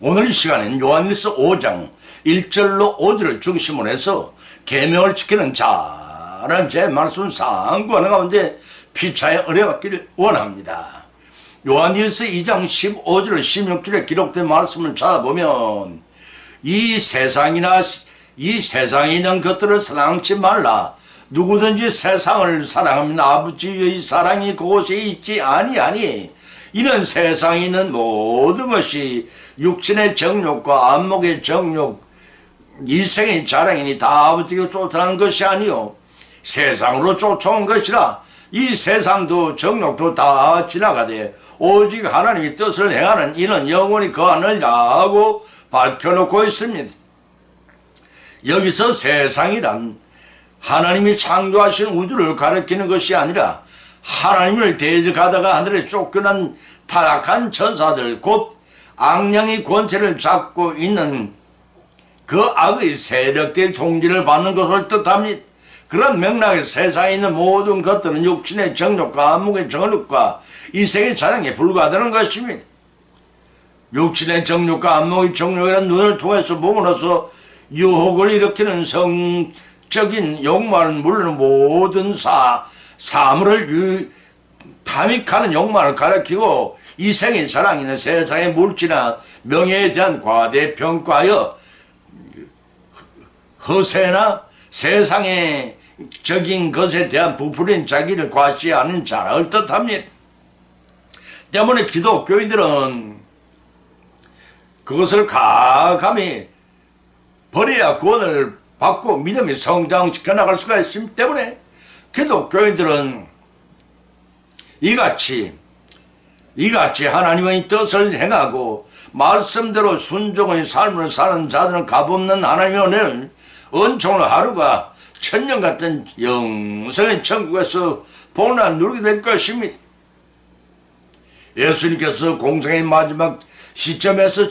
오늘 이 시간엔 요한일서 5장 1절로 5절을 중심으로 해서 계명을 지키는 잘한 제 말씀 상고하는 가운데 피차에 은혜받기를 원합니다. 요한일서 2장 15절 16절에 기록된 말씀을 찾아보면 이 세상에 있는 것들을 사랑치 말라. 누구든지 세상을 사랑하면 아버지의 사랑이 그곳에 있지 아니하니 이는 세상에 있는 모든 것이 육신의 정욕과 안목의 정욕, 이생의 자랑이니 다 아버지가 쫓아난 것이 아니요 세상으로 쫓아온 것이라. 이 세상도 정욕도 다 지나가되 오직 하나님의 뜻을 행하는 이는 영원히 거하느니라고 밝혀놓고 있습니다. 여기서 세상이란 하나님이 창조하신 우주를 가리키는 것이 아니라 하나님을 대적하다가 하늘에 쫓겨난 타락한 천사들, 곧 악령의 권세를 잡고 있는 그 악의 세력들의 통제를 받는 것을 뜻합니다. 그런 맥락에서 세상에 있는 모든 것들은 육신의 정욕과 안목의 정욕과 이생의 자랑에 불과하다는 것입니다. 육신의 정욕과 안목의 정욕이란 눈을 통해서 몸으로서 유혹을 일으키는 성적인 욕망을 물론 모든 사물을 탐닉하는 욕망을 가리키고 이생의 자랑이나 세상의 물질이나 명예에 대한 과대평가하여 허세나 세상의 적인 것에 대한 부풀린 자기를 과시하는 자랑을 뜻합니다. 때문에 기독교인들은 그것을 가감히 버려야 구원을 받고 믿음이 성장시켜 나갈 수가 있기 때문에 기독교인들은 이같이 하나님의 뜻을 행하고 말씀대로 순종의 삶을 사는 자들은 값없는 하나님의 은혜를 은총을 하루가 천년 같은 영생의 천국에서 복락을 누리게 될 것입니다. 예수님께서 공생의 마지막 시점에서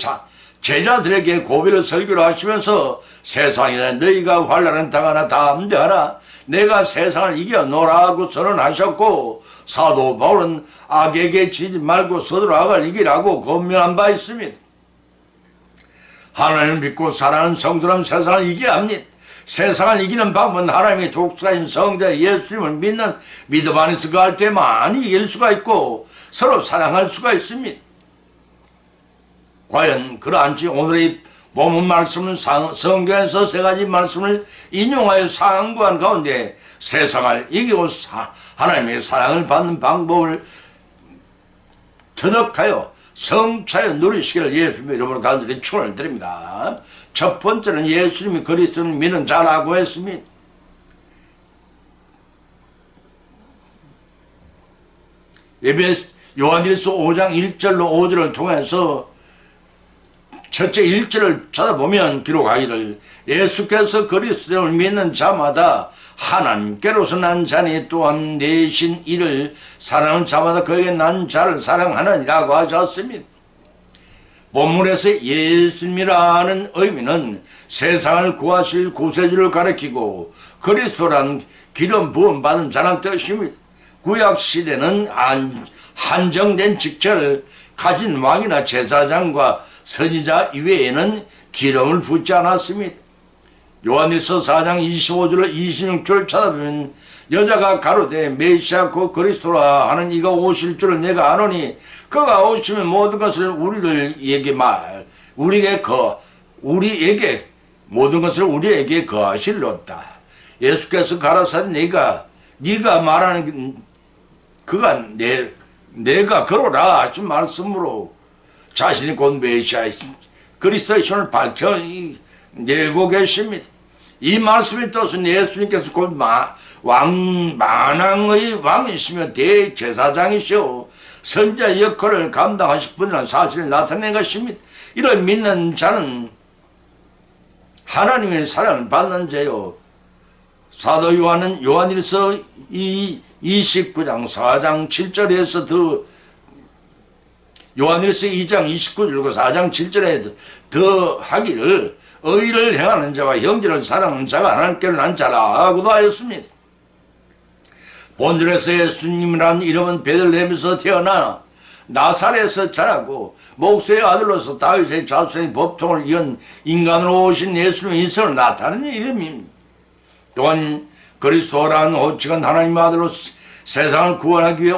제자들에게 고비를 설교를 하시면서 세상에 너희가 환난을 당하나 다 함대하라. 내가 세상을 이겨노라고 선언하셨고 사도 바울은 악에게 지지 말고 서로 악을 이기라고 권면한 바 있습니다. 하나님을 믿고 사랑하는 성도라면 세상을 이겨야 합니다. 세상을 이기는 방법은 하나님의 독사인 성자 예수님을 믿는 믿음 안에서 거할 때만이 이길 수가 있고 서로 사랑할 수가 있습니다. 과연 그러한지 오늘의 본문 말씀은 성경에서 세 가지 말씀을 인용하여 상고한 가운데 세상을 이기고 하나님의 사랑을 받는 방법을 터득하여 성취하여 누리시기를 예수님의 이름으로 간절히 축원을 드립니다. 첫 번째는 예수님이 그리스도를 믿는 자라고 했습니다. 요한일서 5장 1절로 5절을 통해서 첫째 1절을 찾아보면 기록하기를 예수께서 그리스도를 믿는 자마다 하나님께로서 난 자니 또한 내신 이를 사랑하는 자마다 그에게 난 자를 사랑하느니라고 하셨습니다. 본문에서 예수님이라는 의미는 세상을 구하실 구세주를 가리키고 그리스도란 기름 부음 받은 자란 뜻입니다. 구약시대는 한정된 직책을 가진 왕이나 제사장과 선지자 이외에는 기름을 붓지 않았습니다. 요한일서 4장 25절로 26절을 찾아보면 여자가 가로되 메시아 곧 그리스도라 하는 이가 오실 줄을 내가 아노니 그가 오시면 모든 것을 우리에게 모든 것을 우리에게 거하실로다. 예수께서 가라사대 네가 말하는 그가 내가 그러라 하신 말씀으로 자신이 곧 메시아 그리스도의 신을 밝혀내고 계십니다. 이 말씀의 뜻은 예수님께서 곧 만왕의 왕이시며 대제사장이시오 선지자 역할을 감당하실 분이라는 사실을 나타낸 것입니다. 이를 믿는 자는 하나님의 사랑을 받는 자요. 사도 요한은 요한일서 29장 4장 7절에서 요한일서 2장 29절과 4장 7절에 더 하기를 의를 행하는 자와 형제를 사랑하는 자가 하나님께로 난 자라고도 하였습니다. 본절에서 예수님이라는 이름은 베들레헴에서 태어나 나사렛에서 자라고 목세의 아들로서 다윗의 자손의 법통을 이은 인간으로 오신 예수님의 인성을 나타내는 이름입니다. 또한 그리스도라는 오직한 하나님의 아들로 세상을 구원하기 위해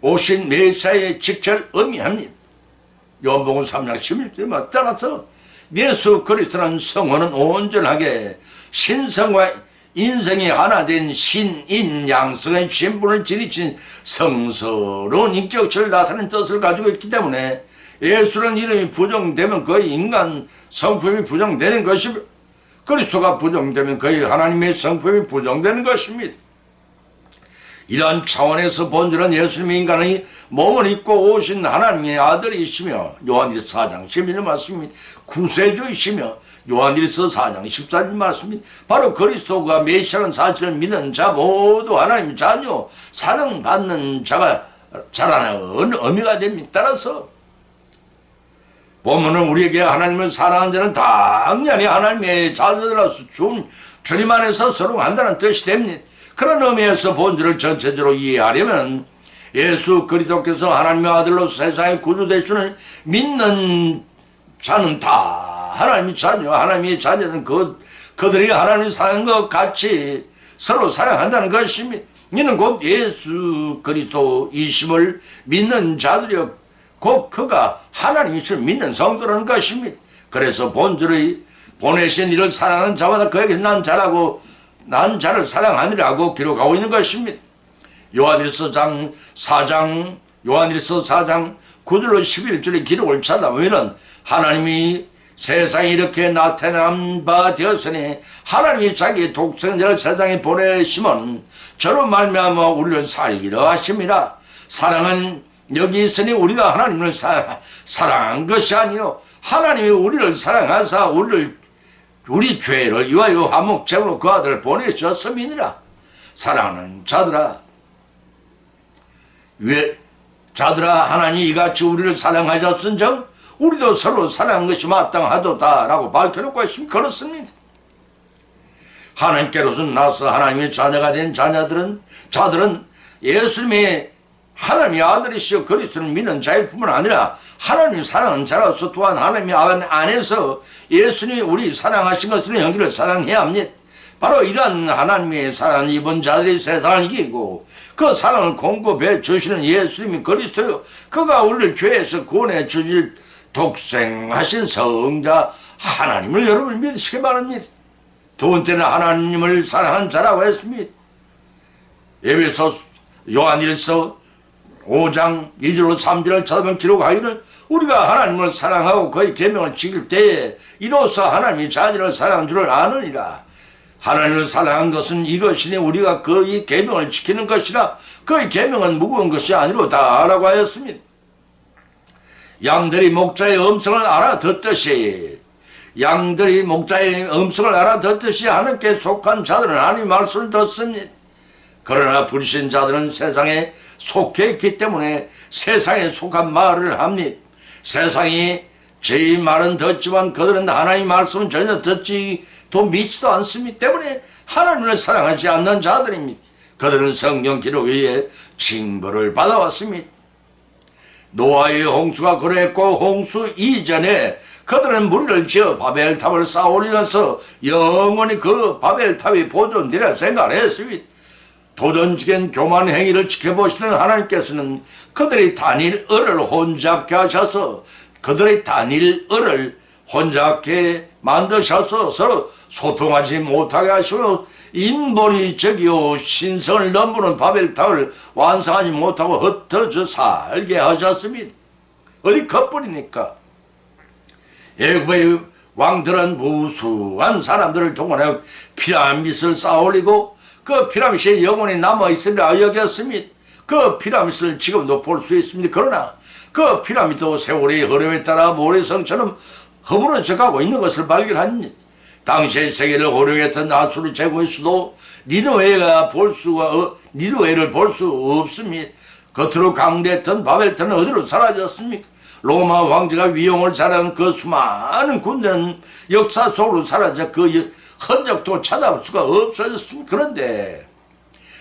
오신 메시아의 직책을 의미합니다. 요한복음 3장 11절에 따라서 예수 그리스도라는 성호는 온전하게 신성과 인성이 하나 된 신인 양성의 신분을 지니친 성스러운 인격체를 나타낸 뜻을 가지고 있기 때문에 예수라는 이름이 부정되면 거의 인간 성품이 부정되는 것이며 그리스도가 부정되면 거의 하나님의 성품이 부정되는 것입니다. 이러한 차원에서 본질은 예수님의 인간의 몸을 입고 오신 하나님의 아들이시며 요한일서 4장 11절 말씀입니다. 구세주이시며 요한일서 4장 14절 말씀입니다. 바로 그리스도가 메시아라는 사실을 믿는 자 모두 하나님의 자녀 사랑받는 자라는 의미가 됩니다. 따라서 본문은 우리에게 하나님을 사랑하는 자는 당연히 하나님의 자녀들로서 주님 안에서 서롱한다는 뜻이 됩니다. 그런 의미에서 본질을 전체적으로 이해하려면 예수 그리스도께서 하나님의 아들로서 세상의 구주 되심을 믿는 자는 다 하나님의 자녀, 하나님의 자녀는 그들이 하나님을 사랑하는 것 같이 서로 사랑한다는 것입니다. 이는 곧 예수 그리스도이심을 믿는 자들이요 곧 그가 하나님이심을 믿는 성도라는 것입니다. 그래서 본질의 보내신 이를 사랑하는 자마다 그에게 난 자를 사랑하니라고 기록하고 있는 것입니다. 요한일서 4장 9절로 11절의 기록을 찾아보면 하나님이 세상에 이렇게 나타난 바 되었으니 하나님이 자기의 독생자를 세상에 보내심은 저로 말미암아 우리를 살리려 하심이라. 사랑은 여기 있으니 우리가 하나님을 사랑한 것이 아니요 하나님이 우리를 사랑하사 우리 죄를 위하여 화목제물로 그 아들을 보내셨음이니라. 사랑하는 자들아 하나님이 이같이 우리를 사랑하셨은즉 우리도 서로 사랑한 것이 마땅하도다 라고 밝혀놓고 있습니다. 그렇습니다. 하나님께로서 나서 하나님의 자녀가 된 자들은 예수님의 하나님의 아들이시여 그리스도를 믿는 자일 뿐만 아니라 하나님이 사랑하는 자로서 또한 하나님의 안에서 예수님이 우리 사랑하신 것으로 형제를 사랑해야 합니다. 바로 이러한 하나님의 사랑을 입은 자들이 세상을 이기고 그 사랑을 공급해 주시는 예수님이 그리스도요 그가 우리를 죄에서 구원해 주실 독생하신 성자 하나님을 여러분 믿으시기 바랍니다. 두 번째는 하나님을 사랑한 자라고 했습니다. 요한일서 5장 2절로 3절을 찾아보면 기록하기를 우리가 하나님을 사랑하고 그의 계명을 지킬 때에 이로써 하나님이 자녀를 사랑한 줄을 아느니라. 하나님을 사랑한 것은 이것이니 우리가 그의 계명을 지키는 것이라. 그의 계명은 무거운 것이 아니로다 라고 하였습니다. 양들이 목자의 음성을 알아듣듯이 하나님께 속한 자들은 하나님의 말씀을 듣습니다. 그러나 불신자들은 세상에 속해 있기 때문에 세상에 속한 말을 합니다. 세상이 제 말은 듣지만 그들은 하나님의 말씀은 전혀 듣지도 믿지도 않습니다. 때문에 하나님을 사랑하지 않는 자들입니다. 그들은 성경 기록에 의해 징벌을 받아왔습니다. 노아의 홍수가 그랬고 홍수 이전에 그들은 무리를 지어 바벨탑을 쌓아 올리면서 영원히 그 바벨탑이 보존되리라 생각을 했습니다. 도전적인 교만 행위를 지켜보시는 하나님께서는 그들의 단일을을 혼잡게 하셔서 만드셔서 서로 소통하지 못하게 하시며 인본이적이요 신성을 넘보는 바벨탑을 완성하지 못하고 흩어져 살게 하셨습니다. 어디 그뿐입니까? 애굽의 왕들은 무수한 사람들을 동원하여 피라밋을 쌓아 올리고 그 피라밋이 영원히 남아있으리라 여겼습니다. 그 피라밋을 지금도 볼 수 있습니다. 그러나 그 피라밋도 세월의 흐름에 따라 모래성처럼 허물어져 가고 있는 것을 발견합니다. 당시의 세계를 호령했던 아수르 제국의 수도 니느웨를 볼 수 없습니다. 겉으로 강대했던 바벨탑은 어디로 사라졌습니까? 로마 황제가 위용을 잘하는 그 수많은 군대는 역사 속으로 사라져 그 흔적도 찾아볼 수가 없어졌습니다. 그런데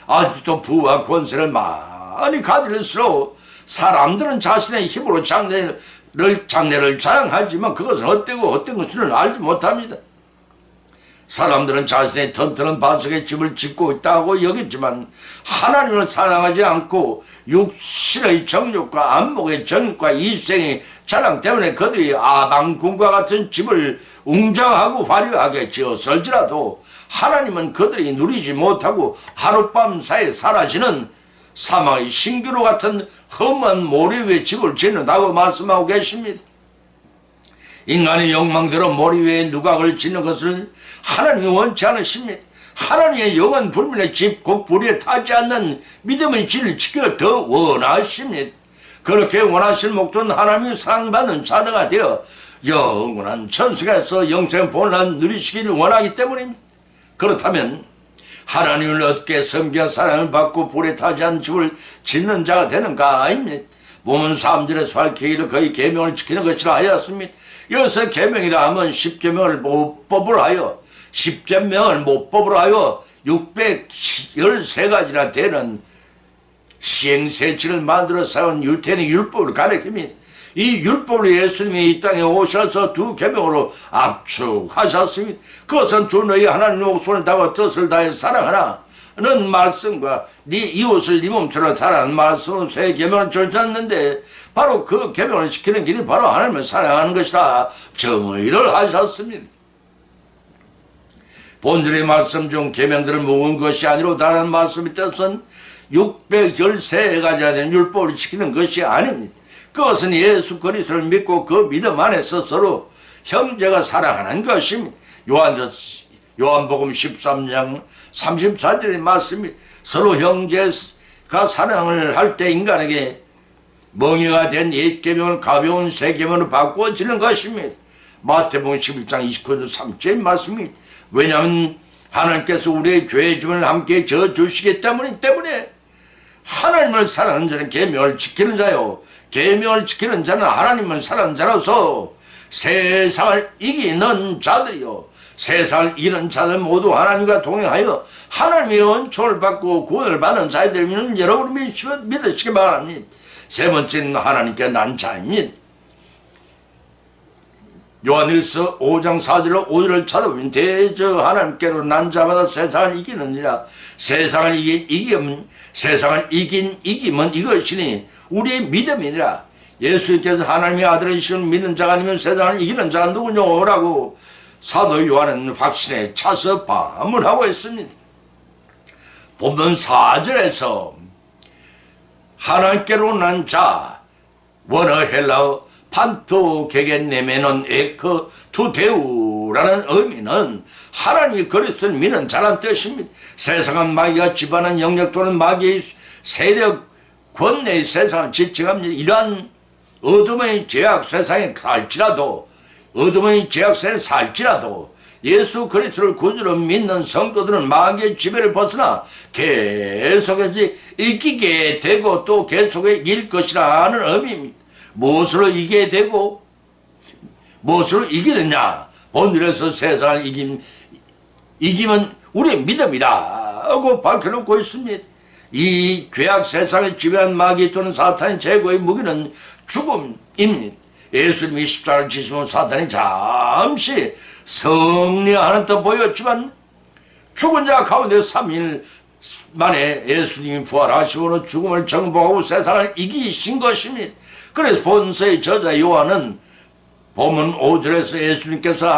아직도 부와 권세를 많이 가질수록 사람들은 자신의 힘으로 장래를 자랑하지만 그것은 헛되고 헛된 것을 알지 못합니다. 사람들은 자신의 튼튼한 반석에 집을 짓고 있다고 여겼지만 하나님을 사랑하지 않고 육신의 정욕과 안목의 정욕과 이생의 자랑 때문에 그들이 아방궁과 같은 집을 웅장하고 화려하게 지었을지라도 하나님은 그들이 누리지 못하고 하룻밤 사이에 사라지는 사망의 신기루 같은 험한 모래 위에 집을 짓는다고 말씀하고 계십니다. 인간의 욕망대로 모래 위에 누각을 짓는 것을 하나님이 원치 않으십니다. 하나님의 영원 불멸의 집 곧 불에 타지 않는 믿음의 진을 지키기를 더 원하십니다. 그렇게 원하실 목적은 하나님의 사랑받는 자녀가 되어 영원한 천국에서 영생 본란 누리시기를 원하기 때문입니다. 그렇다면 하나님을 어떻게 섬겨 사랑을 받고 불에 타지 않는 집을 짓는 자가 되는가 아닙니다. 몸은 3절에서 밝히기를 거의 계명을 지키는 것이라 하였습니다. 여기서 계명이라 하면 10계명을 모법으로 하여 10계명을 모법으로 하여 613가지나 되는 시행세치를 만들어 세운 유태인의 율법을 가리킵니다. 이 율법을 예수님이 이 땅에 오셔서 두 계명으로 압축하셨습니다. 그것은 주 너희 하나님의 목숨을 다하고 뜻을 다해 사랑하라는 말씀과 네 이웃을 네 몸처럼 사랑하는 말씀으로 세 계명을 주셨는데 바로 그 계명을 지키는 길이 바로 하나님을 사랑하는 것이다 정의를 하셨습니다. 본절의 말씀 중 계명들을 모은 것이 아니로다라는 말씀의 뜻은 613가지가 되는 율법을 지키는 것이 아닙니다. 그것은 예수 그리스도를 믿고 그 믿음 안에서 서로 형제가 사랑하는 것입니다. 요한복음 13장 34절의 말씀이 서로 형제가 사랑을 할 때 인간에게 멍에가 된 옛 계명을 가벼운 새 계명으로 바꾸어지는 것입니다. 마태복음 11장 29절 3절의 말씀이 왜냐하면 하나님께서 우리의 죄의 짐을 함께 져주시기 때문에 하나님을 사랑하는 자는 계명을 지키는 자요 계명을 지키는 자는 하나님을 사랑하는 자로서 세상을 이기는 자들이요 세상을 이기는 자들 모두 하나님과 동행하여 하나님의 은총을 받고 구원을 받는 자들이면 여러분이 믿으시기 바랍니다. 세 번째는 하나님께 난 자입니다. 요한일서 5장 4절로 5절을 찾아보면 대저 하나님께로 난 자마다 세상을 이기느니라. 세상을 이긴 이김은 이것이니 우리의 믿음이니라. 예수님께서 하나님의 아들이시면 믿는 자가 아니면 세상을 이기는 자가 누구냐라고 사도 요한은 확신에 차서 반문하고 있습니다. 본문 4절에서 하나님께로 난 자 원어 헬라어 판토 게겐네메논 에크 투데우라는 의미는 하나님이 그리스도를 믿는 자란 뜻입니다. 세상은 마귀가 지배하는 영역 또는 마귀의 세력 권내의 세상을 지칭합니다. 이러한 어둠의 죄악 세상에 살지라도 예수 그리스도를 구주로 믿는 성도들은 마귀의 지배를 벗어나 계속해서 이기게 되고 또 계속해 이길 것이라는 의미입니다. 무엇으로 이기게 되고 무엇으로 이기느냐? 본질에서 세상을 이기면 우리의 믿음이라고 밝혀놓고 있습니다. 이 죄악 세상을 지배한 마귀 또는 사탄의 최고의 무기는 죽음입니다. 예수님이 십자가를 지시면 사탄이 잠시 승리하는 듯 보였지만 죽은 자 가운데 3일 만에 예수님이 부활하시므로 죽음을 정복하고 세상을 이기신 것입니다. 그래서 본서의 저자 요한은 본문 5절에서 예수님께서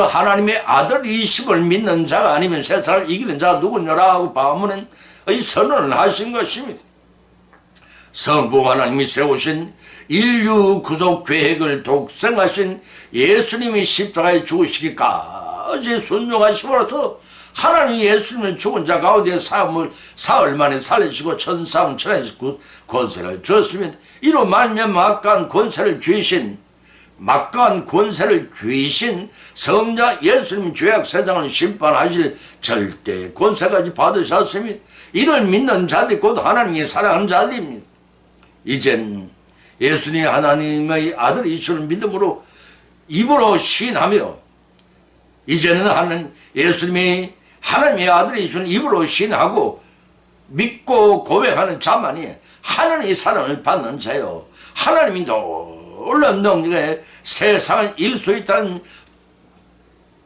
하나님의 아들이심을 믿는 자가 아니면 세상을 이기는 자가 누구냐라고 반문의 선언을 하신 것입니다. 성부 하나님이 세우신 인류 구속 계획을 독생하신 예수님이 십자가에 죽으시기까지 순종하심으로써 하나님이 예수님을 죽은 자 가운데 사흘 만에 살리시고 천상천하에 권세를 주었습니다. 이로 말미암아 막강한 권세를 쥐신 성자 예수님 죄악 세상을 심판하실 절대 권세까지 받으셨습니다. 이를 믿는 자들이 곧 하나님이 사랑하는 자들입니다. 이젠 예수님이 하나님의 아들이시는 믿음으로 입으로 시인하며 이제는 예수님이 하나님의 아들이신 입으로 신하고 믿고 고백하는 자만이 하나님의 사랑을 받는 자요. 하나님이 놀라운 능력에 세상을 이룰 수 있다는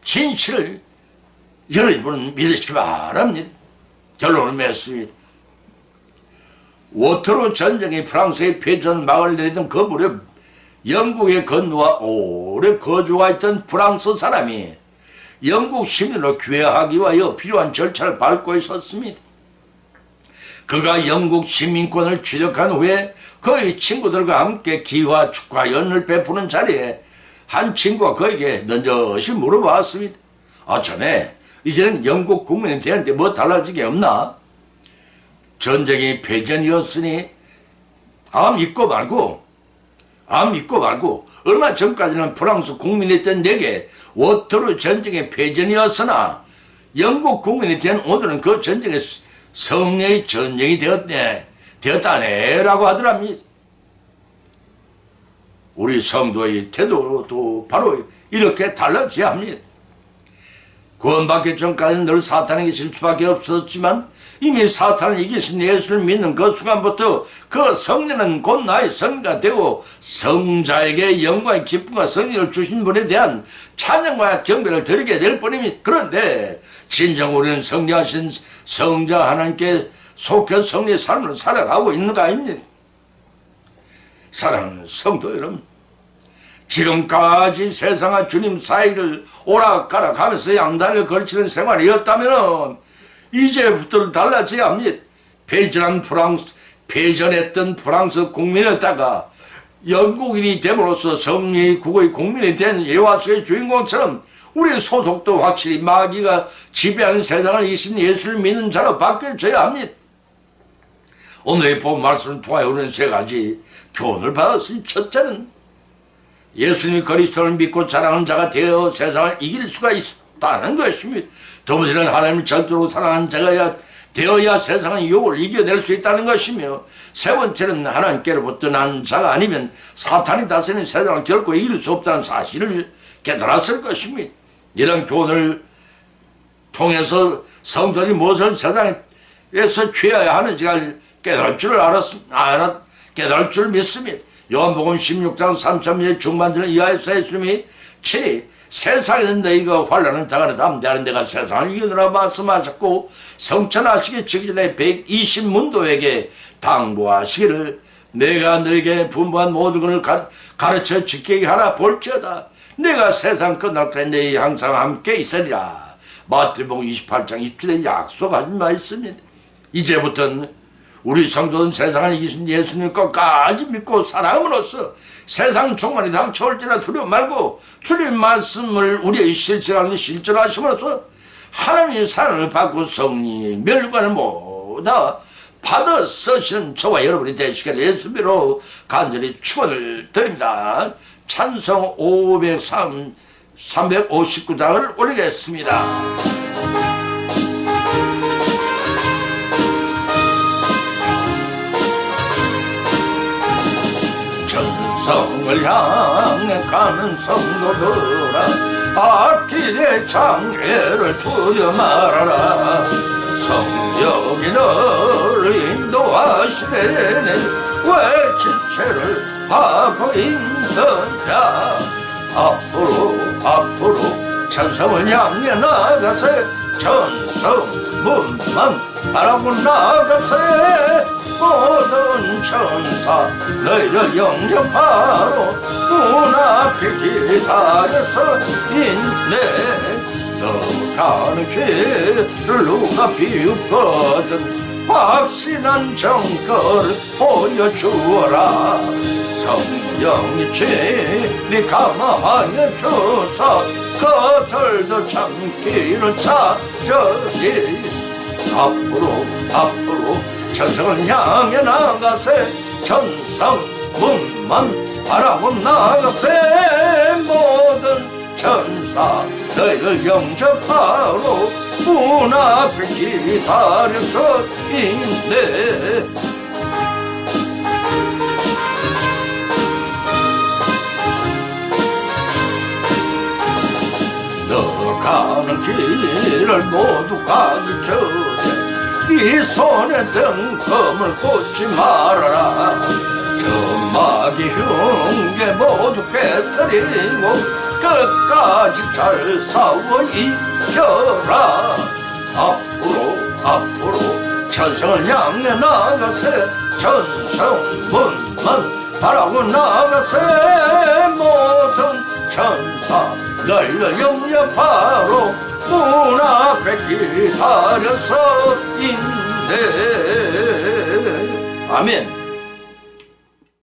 진실을 여러분은 믿으시기 바랍니다. 결론을 맺습니다. 워터루 전쟁이 프랑스의 패전막을 내리던 그 무렵 영국에 건너와 오래 거주가 있던 프랑스 사람이 영국 시민으로 귀화하기 위하여 필요한 절차를 밟고 있었습니다. 그가 영국 시민권을 취득한 후에 그의 친구들과 함께 기화 축하연을 베푸는 자리에 한 친구가 그에게 넌저시 물어봤습니다. 자네 이제는 영국 국민이 되는데 뭐 달라진 게 없나? 전쟁이 패전이었으니 믿고 말고 얼마 전까지는 프랑스 국민이었던 내게 워터루 전쟁의 패전이었으나 영국 국민이 된 오늘은 그 전쟁의 성령의 전쟁이 되었다네 라고 하더랍니다. 우리 성도의 태도도 바로 이렇게 달라져야 합니다. 구원받기 전까지는 늘 사탄에게 질 수밖에 없었지만 이미 사탄을 이기신 예수를 믿는 그 순간부터 그 성령은 곧 나의 성리가 되고 성자에게 영광의 기쁨과 성리를 주신 분에 대한 찬양과 경배를 드리게 될 뿐입니다. 그런데 진정 우리는 성리하신 성자 하나님께 속해 성리의 삶을 살아가고 있는가 아닙니까? 사랑하는 성도 여러분, 지금까지 세상과 주님 사이를 오락가락 하면서 양다리를 걸치는 생활이었다면 이제부터 달라져야 합니다. 패전했던 프랑스 국민이었다가 영국인이 됨으로써 성리의 국의 국민이 된 예화수의 주인공처럼 우리 소속도 확실히 마귀가 지배하는 세상을 이기신 예수를 믿는 자로 바뀌어져야 합니다. 오늘의 본 말씀을 통하여 우리는 세 가지 교훈을 받았으니, 첫째는 예수님이 그리스도를 믿고 자랑하는 자가 되어 세상을 이길 수가 있다는 것입니다. 두 번째는 하나님을 전적으로 사랑하는 자가 되어야 세상의 유혹을 이겨낼 수 있다는 것이며, 세 번째는 하나님께로부터 난 자가 아니면 사탄이 다스리는 세상을 결코 이길 수 없다는 사실을 깨달았을 것입니다. 이런 교훈을 통해서 성도들이 무엇을 세상에서 취해야 하는지를 깨달을 줄 믿습니다. 요한복음 16장 33절 중반절 이하에서 예수님이 친히 세상에는 너희가 환난을 당하는 담대하는 내가 세상을 이기노라 말씀하셨고, 성천하시기 직전에 120문도에게 당부하시기를 내가 너에게 분부한 모든 것을 가르쳐 지키게 하라 볼지어다 내가 세상 끝날까지 너희 항상 함께 있으리라. 마태복음 28장 20절에 약속하신 바 있습니다. 이제부터는 우리 성도는 세상을 이기신 예수님 것까지 믿고 살아감으로써 세상 총만이 닥쳐올지라 두려워 말고 주님 말씀을 우리의 실천하는 실천하심으로써 하나님의 사랑을 받고 성령의 멸관을 모두 받아 쓰시는 저와 여러분이 되시기를 예수님으로 간절히 축원을 드립니다. 찬송 359장을 올리겠습니다. 성을 향해 가는 성도들아, 앞길의 장애를 두려 말아라. 성령이 너를 인도하시네 왜 지체를 하고 있느냐. 앞으로 천성을 향해 나가세. 천성문만 바라고 나가세. 모든 천사 너희를 영접하러 눈앞에 기다려서 있네. 너 가는 길을 누가 비웃거든 확실한 정거를 보여주어라. 성령이 진리 감화하여 주사 그들도 참기를 찾으리. 앞으로 천성을 향해 나가세. 천성문만 바라고 나가세. 모든 천사 너희를 영접하러 문 앞에 기다려서 있네. 너 가는 길을 모두 가기 전에 네 손에 등검을 꽂지 말아라. 점막이 흉계 모두 깨뜨리고 끝까지 잘 싸워 이겨라. 앞으로 천성을 향해 나가세. 천성문만 바라고 나가세. 모든 천사 너희를 영접하러 문 앞에 기다려서 있네. 아멘.